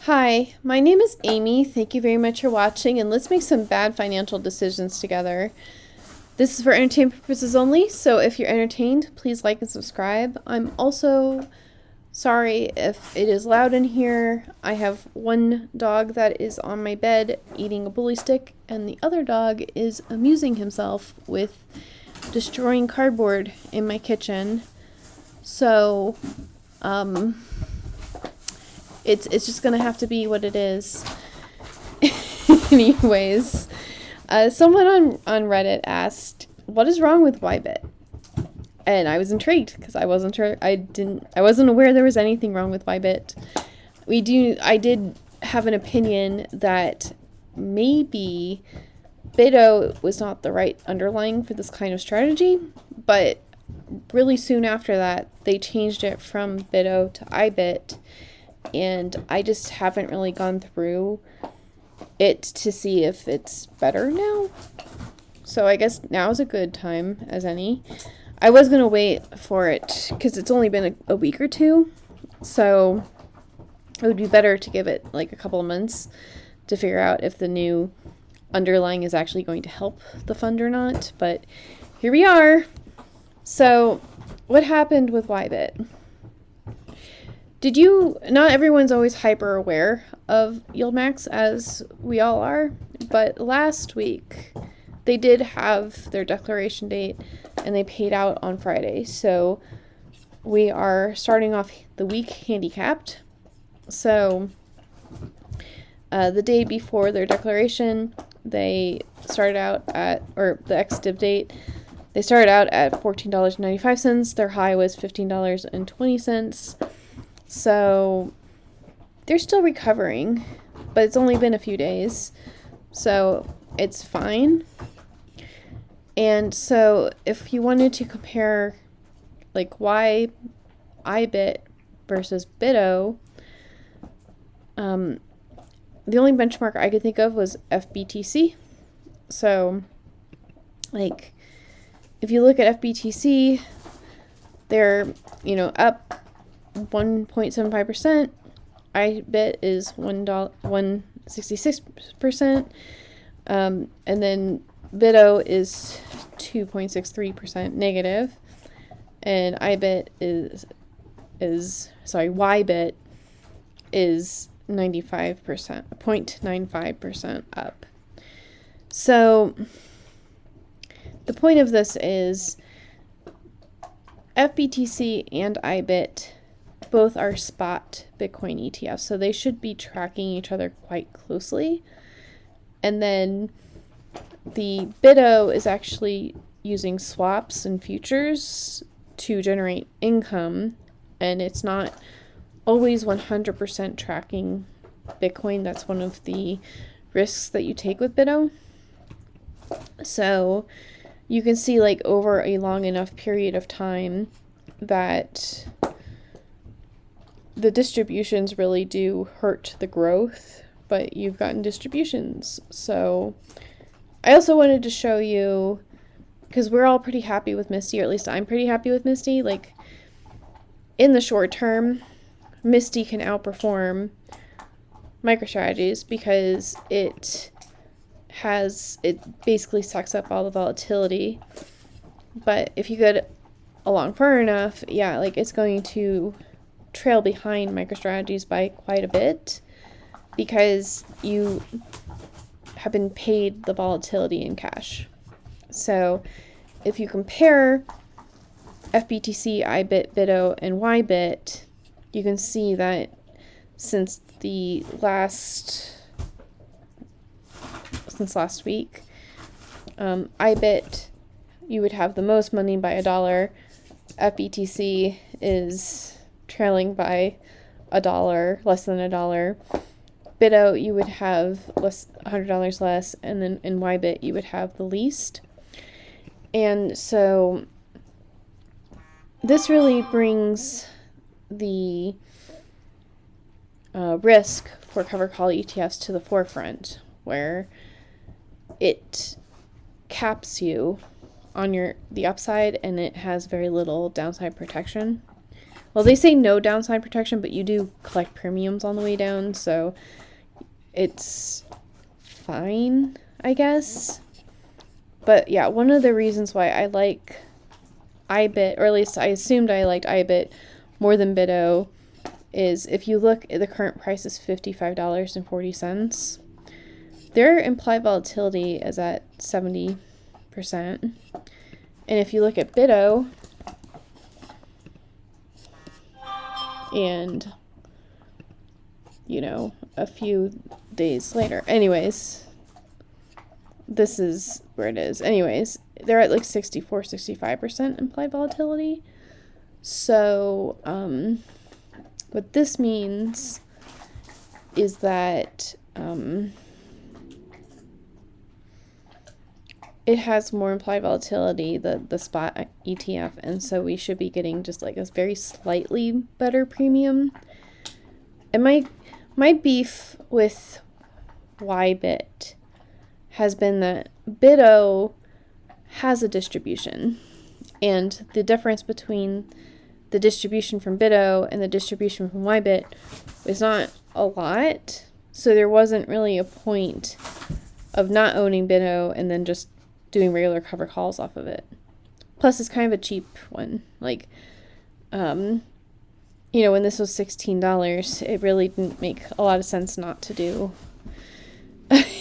Hi, my name is Amy. Thank you very much for watching, and let's make some bad financial decisions together. This is for entertainment purposes only, so if you're entertained, please like and subscribe. I'm also sorry if it is loud in here. I have one dog that is on my bed eating a bully stick, and the other dog is amusing himself with destroying cardboard in my kitchen. So, it's just gonna have to be what it is. Anyways, someone on Reddit asked, "What is wrong with YBIT?" And I was intrigued because I wasn't sure. I wasn't aware there was anything wrong with YBIT. I did have an opinion that maybe BITO was not the right underlying for this kind of strategy, but really soon after that, they changed it from BITO to IBIT. And I just haven't really gone through it to see if it's better now. So I guess now is a good time as any. I was going to wait for it because it's only been a week or two. So it would be better to give it like a couple of months to figure out if the new underlying is actually going to help the fund or not. But here we are. So what happened with YBIT? Not everyone's always hyper aware of Yieldmax as we all are, but last week they did have their declaration date and they paid out on Friday. So we are starting off the week handicapped. So the day before their declaration, they started out or the ex-div date, they started out at $14.95. Their high was $15.20. So they're still recovering, but it's only been a few days, so it's fine. And so if you wanted to compare like why IBIT versus BITO, the only benchmark I could think of was FBTC. So like if you look at FBTC, they're up 1.75%. IBIT is $1.66%. And then BITO is 2.63% negative. And YBIT is 95%, 0.95% up. So the point of this is FBTC and IBIT both are spot Bitcoin ETFs, so they should be tracking each other quite closely. And then the BITO is actually using swaps and futures to generate income, and it's not always 100% tracking Bitcoin. That's one of the risks that you take with BITO. So you can see like over a long enough period of time that the distributions really do hurt the growth, but you've gotten distributions. So I also wanted to show you, because we're all pretty happy with Misty, or at least I'm pretty happy with Misty. Like in the short term, Misty can outperform MicroStrategies because it basically sucks up all the volatility. But if you get along far enough, yeah, like it's going to trail behind MicroStrategies by quite a bit because you have been paid the volatility in cash. So if you compare FBTC, IBIT, BITO, and YBIT, you can see that since last week, IBIT, you would have the most money by $1. FBTC is trailing by $1, less than $1. BITO, you would have $100 less, and then in YBIT, you would have the least. And so this really brings the risk for cover call ETFs to the forefront, where it caps you on the upside and it has very little downside protection. well, they say no downside protection, but you do collect premiums on the way down, so it's fine, I guess. But yeah, one of the reasons why I like IBIT, or at least I assumed I liked IBIT more than BITO, is if you look at the current price is $55.40. Their implied volatility is at 70%. And if you look at BITO, and, you know, a few days later. Anyways, this is where it is. Anyways, they're at like 65% implied volatility. So, what this means is that, it has more implied volatility, the spot ETF, and so we should be getting just like a very slightly better premium. And my beef with YBIT has been that BITO has a distribution, and the difference between the distribution from BITO and the distribution from YBIT is not a lot, so there wasn't really a point of not owning BITO and then just doing regular cover calls off of it. Plus, it's kind of a cheap one. Like, you know, when this was $16, it really didn't make a lot of sense not to do,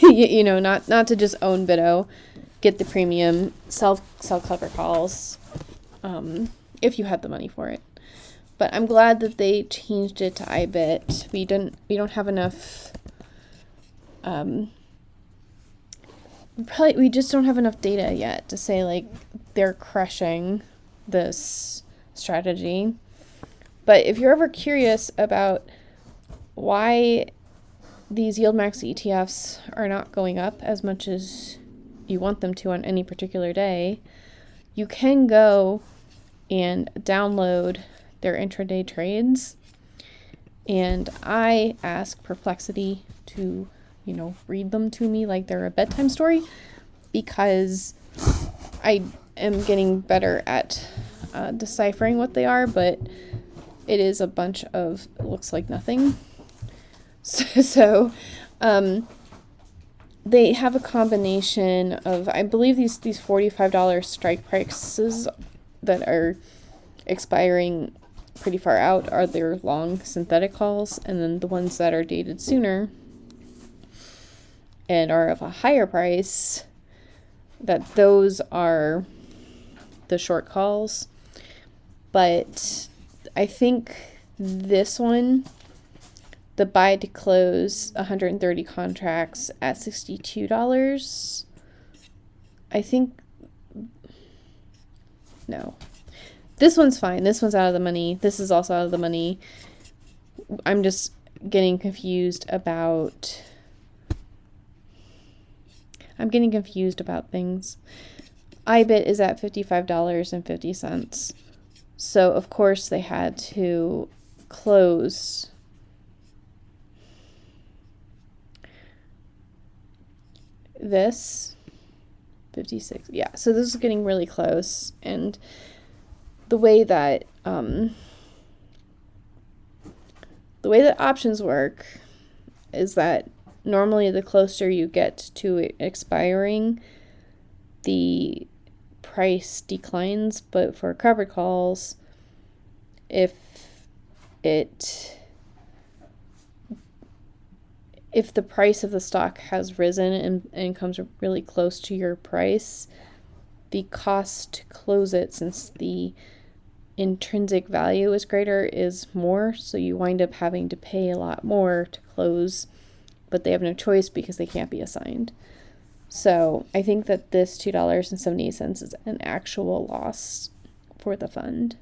you know, not to just own BITO, get the premium, sell cover calls, if you had the money for it. But I'm glad that they changed it to IBIT. We don't have enough, we just don't have enough data yet to say, like, they're crushing this strategy. But if you're ever curious about why these Yieldmax ETFs are not going up as much as you want them to on any particular day, you can go and download their intraday trades. And I ask Perplexity to, you know, read them to me like they're a bedtime story, because I am getting better at deciphering what they are, but it is a bunch of, it looks like nothing. So they have a combination of, I believe these $45 strike prices that are expiring pretty far out are their long synthetic calls, and then the ones that are dated sooner and are of a higher price, that those are the short calls. But I think this one, the buy to close 130 contracts at $62, I think, no. This one's fine. This one's out of the money. This is also out of the money. I'm just getting confused about things. IBIT is at $55.50. So, of course, they had to close this 56. Yeah, so this is getting really close. And the way that options work is that normally the closer you get to it expiring, the price declines. But for covered calls, if the price of the stock has risen and comes really close to your price, the cost to close it, since the intrinsic value is greater, is more. So you wind up having to pay a lot more to close, but they have no choice because they can't be assigned. So I think that this $2.78 is an actual loss for the fund.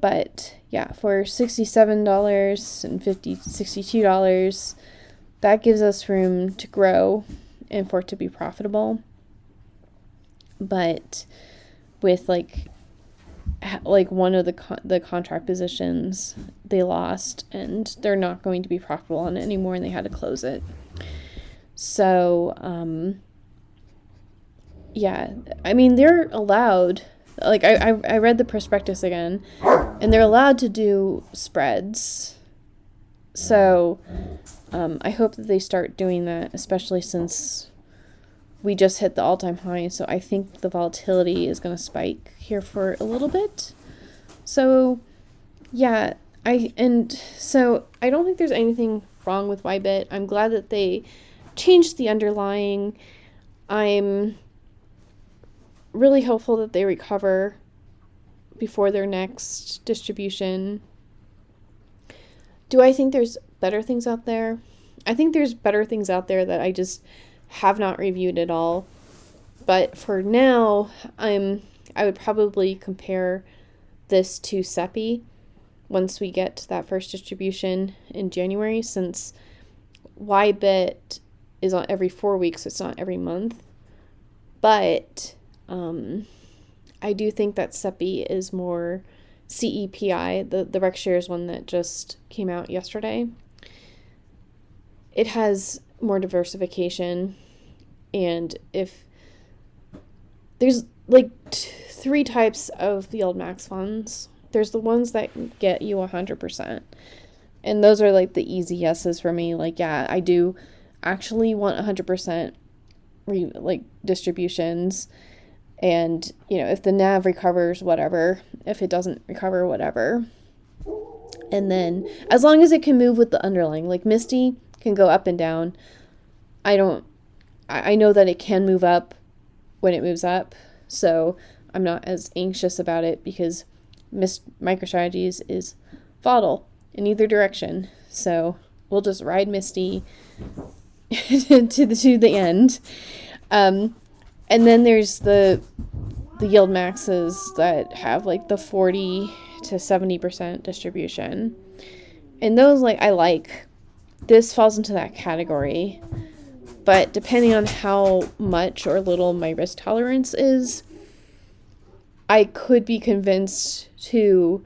But yeah, for $62, that gives us room to grow and for it to be profitable. But with like one of the contract positions, they lost and they're not going to be profitable on it anymore, and they had to close it. So yeah, I mean, they're allowed like I read the prospectus again, and they're allowed to do spreads. So I hope that they start doing that, especially since we just hit the all-time high. So I think the volatility is going to spike here for a little bit. So yeah, so I don't think there's anything wrong with YBIT. I'm glad that they changed the underlying. I'm really hopeful that they recover before their next distribution. Do I think there's better things out there? I think there's better things out there that I just have not reviewed at all. But for now, I would probably compare this to SEPI once we get to that first distribution in January, since YBIT is on every 4 weeks, it's not every month. But I do think that SEPI is more CEPI, the Rec Shares one that just came out yesterday. It has more diversification, and if there's like 3 types of Yieldmax funds. There's the ones that get you 100%, and those are like the easy yeses for me. Like, yeah, I do actually want 100% distributions, and if the NAV recovers, whatever. If it doesn't recover, whatever. And then as long as it can move with the underlying, like Misty can go up and down. I know that it can move up when it moves up, so I'm not as anxious about it because MicroStrategies is volatile in either direction. So we'll just ride Misty to the end. And then there's the Yieldmaxes that have like the 40 to 70% distribution. And those I like. This falls into that category. But depending on how much or little my risk tolerance is, I could be convinced to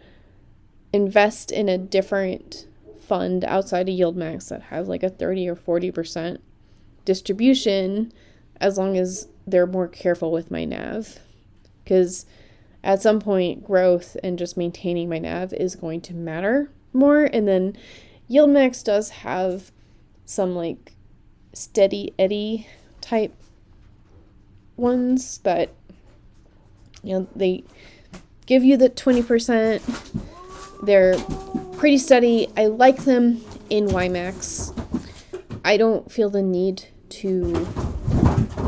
invest in a different fund outside of Yieldmax that has like a 30 or 40% distribution, as long as they're more careful with my NAV. Because at some point, growth and just maintaining my NAV is going to matter more. And then Yieldmax does have some like steady Eddie type ones that they give you the 20%. They're pretty steady. I like them in YMAX. I don't feel the need to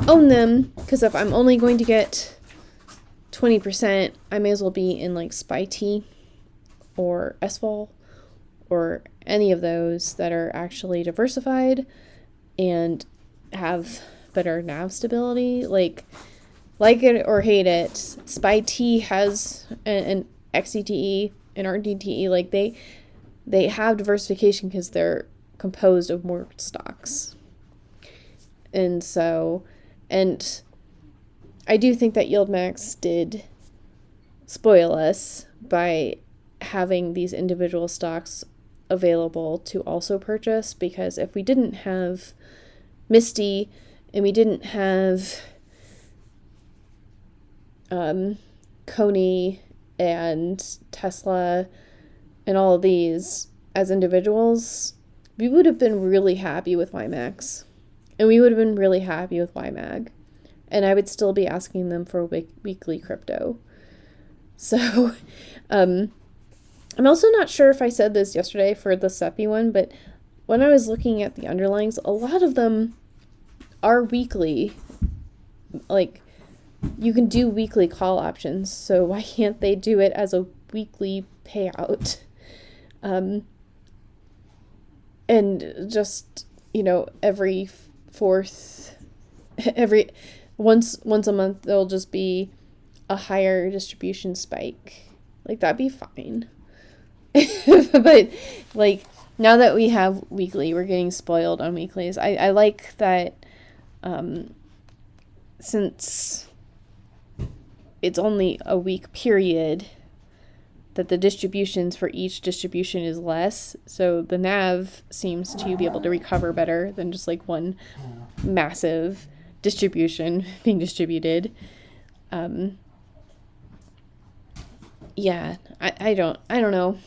own them, because if I'm only going to get 20%, I may as well be in like SPY-T or SVOL or any of those that are actually diversified and have better NAV stability. Like it or hate it, SPY-T has an XCTE and RDTE. Like they have diversification because they're composed of more stocks. And I do think that Yieldmax did spoil us by having these individual stocks available to also purchase, because if we didn't have Misty and we didn't have Coney and Tesla and all of these as individuals, we would have been really happy with YMAX, and we would have been really happy with YMAG, and I would still be asking them for weekly crypto. So I'm also not sure if I said this yesterday for the SEPI one, but when I was looking at the underlyings, a lot of them are weekly. Like, you can do weekly call options, so why can't they do it as a weekly payout? And just, once a month, there'll just be a higher distribution spike. Like, that'd be fine. But, now that we have weekly, we're getting spoiled on weeklies. I like that, since it's only a week period, that the distributions for each distribution is less. So the NAV seems to be able to recover better than just one massive distribution being distributed. yeah, I don't know.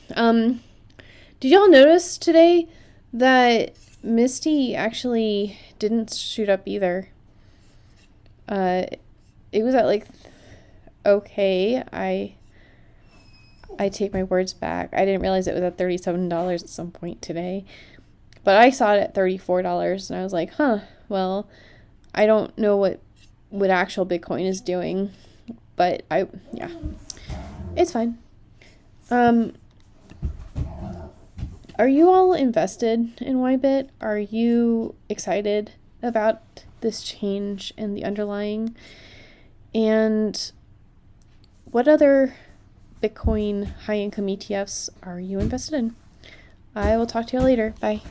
Did y'all notice today that Misty actually didn't shoot up either? It was at like, okay, I take my words back. I didn't realize it was at $37 at some point today. But I saw it at $34 and I was like, huh, well, I don't know what actual Bitcoin is doing. But yeah, it's fine. Are you all invested in YBIT? Are you excited about this change in the underlying? And what other Bitcoin high income ETFs are you invested in? I will talk to you later. Bye.